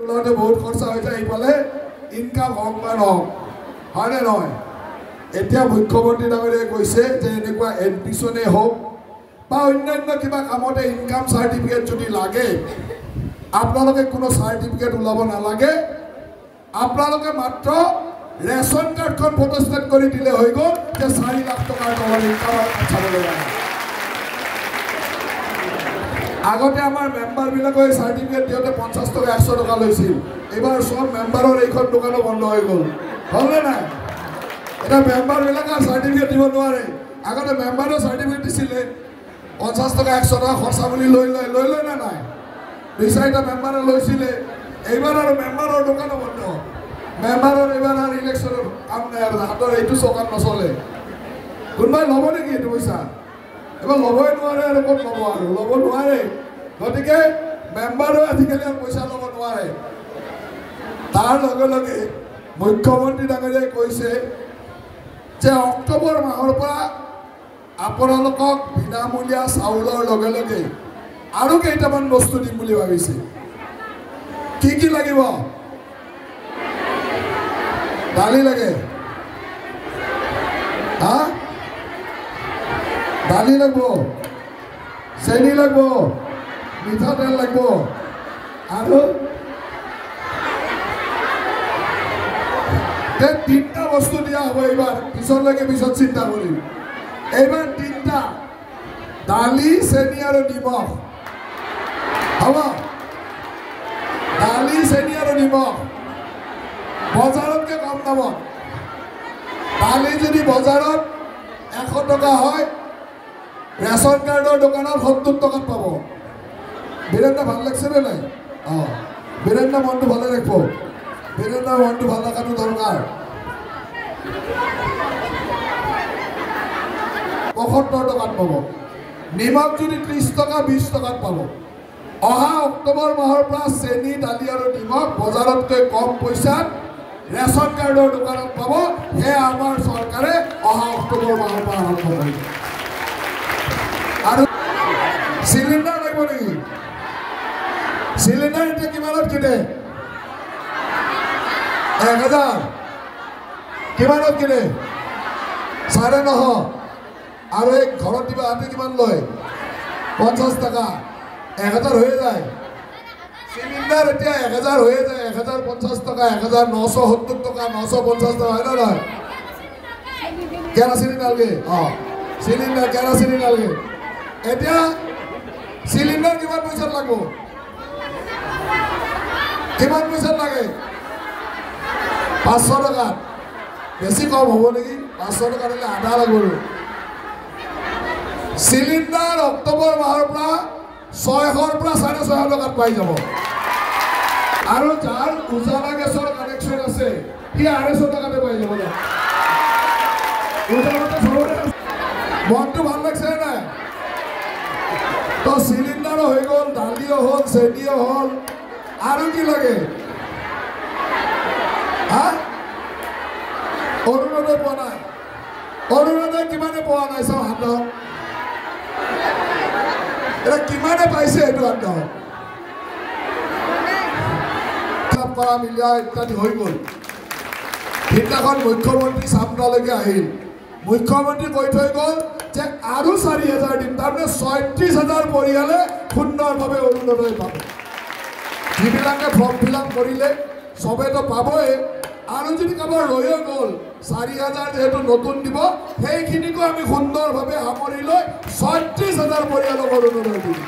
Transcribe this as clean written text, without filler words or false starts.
বহুত খৰচা হৈ যায় এইফালে ইনকাম হওক বা নহওক হয়নে নহয় এতিয়া মুখ্যমন্ত্ৰী ডাঙৰীয়াই কৈছে যে এনেকুৱা এডমিশ্যনে হওক বা অন্যান্য কিবা কামতে ইনকাম চাৰ্টিফিকেট যদি লাগে আপোনালোকে কোনো চাৰ্টিফিকেট ওলাব নালাগে আপোনালোকে মাত্ৰ ৰেচন কাৰ্ডখন ফটোষ্টেট কৰি দিলে হৈ গ'ল যে 4 লাখ টকাৰ তলৰ ইনকাম চাবলৈ লাগে আগতে আমাৰ মেম্বাৰবিলাকে চাৰ্টিফিকেট দিওঁতে 50 টকা 100 টকা লৈছিল এবাৰ সব মেম্বাৰৰ এইখন দোকানো বন্ধ হৈ গ'ল হ'লনে নাই এটা মেম্বাৰবিলাকে চাৰ্টিফিকেট দিব নোৱাৰে আগতে মেম্বাৰৰ চাৰ্টিফিকেট দিছিলে 50 টকা 100 টকা খৰচা বুলি লৈ না নাই দুই-চাৰিটা মেম্বাৰে লৈছিলে এইবাৰ আৰু মেম্বাৰৰ দোকানো বন্ধ মেম্বাৰৰ এইবাৰ আৰু ইলেকশ্যনৰ কাম নাই আৰু হাতৰ এইটো চৰকাৰ নচলে কোনোবাই ল'ব নেকি এইটো পইচা এবাৰ ল'বই নোৱাৰে আৰু ক'ত ল'ব আৰু ল'ব নোৱাৰে গতিকে মেম্বাৰো আজিকালি আৰু পইচা ল'ব নোৱাৰে তাৰ লগে লগে মুখ্যমন্ত্ৰী ডাঙৰীয়াই কৈছে যে অক্টোবৰ মাহৰ পৰা আপোনালোকক বিনামূলীয়া চাউলৰ লগে লগে আৰু কেইটামান বস্তু দিম বুলি ভাবিছে কি লাগিব দালি লাগে হা দালি লাগব চেনি লাগব মিঠাতেল লাগব আৰু তিনটা বস্তু দিয়া হ'ব এইবাৰ পিছলৈকে পিছত চিন্তা কৰিম এইবাৰ তিনটা দালি চেনি আৰু নিমখ হ'ব দালি চেনি আৰু নিমখ বজাৰতকৈ কম দামত দালি যদি বজাৰত 100 টকা হয় ৰেচন কাৰ্ডৰ দোকানত 70 টকাত পাব বীৰেন্দ্ৰ ভাল লাগছে নে নাই বীৰেন্দ্ৰ মনটো ভালে ৰাখিব বীৰেন্দ্ৰ মনটো ভাল ৰখাটো দৰকাৰ 75 টকাত পাব নিমখ যদি 30 টকা 20 টকাত পাব অহা অক্টোবৰ মাহৰ পৰা চেনি দালি আৰু নিমখ বজাৰতকৈ কম পইচাত ৰেচন কাৰ্ডৰ দোকানত পাব সেয়া আমাৰ চৰকাৰে অহা অক্টোবৰ মাহৰ পৰা আৰম্ভ কৰিব আৰু চিলিণ্ডাৰ লাগিব নেকি চিলিণ্ডাৰ এতিয়া কিমানত কিনে 1000 কিমানত কিনে 950 আৰু এই ঘৰত দিবা হাতে কিমান লয় 50 টকা 1000 হয়ে যায় চিলিণ্ডাৰ এতিয়া 1000 হয়ে যায় 1050 টকা 1970 টকা 950 টকা হয় না নহয় কেৰাচিন নালগে চিলিণ্ডাৰ কেৰাচিন নালগে এতিয়া চিলিণ্ডাৰ কিমান পইচাত লাগব কিমান পইচাত লাগে 500 টকা বেছি কম হ'ব নেকি 500 টকা দিলে আধা লাগব চিলিণ্ডাৰ অক্টোবৰ মাহৰ পৰা 600 পৰা 650 টকাত পাই যাব আৰু যাৰ উজালা গেছৰ কানেকশ্যন আছে সি 250 টকাতে পাই যাব মনটো ভাল লাগছে নাই তো চিলিণ্ডাৰো হৈ গ'ল দালিও হ'ল চেনিও হ'ল আৰু কি লাগে হা অৰুণোদয় পোৱা নাই অৰুণোদয় কিমানে পোৱা নাই চাওঁ হাতত এটা কিমানে পাইছে এইটো হাতত কৰা মিলা ইত্যাদি হৈ গ'ল সিদিনাখন মুখ্যমন্ত্ৰী চামৰালৈকে আহিল মুখ্যমন্ত্ৰী কৈ থৈ গ'ল যে আৰু 4000 দিম তাৰমানে 36000 পৰিয়ালে সুন্দৰভাৱে অৰুণোদয় পাব যিবিলাকে ফৰ্ম ফিল আপ কৰিলে চবেতো পাবই আৰু যদি কাৰোবাৰ ৰৈও গ'ল 4000 যেহেতু নতুন দিব সেইখিনিকো আমি সুন্দৰভাৱে সামৰি লৈ 36000 পৰিয়ালক অৰুণোদয় দিম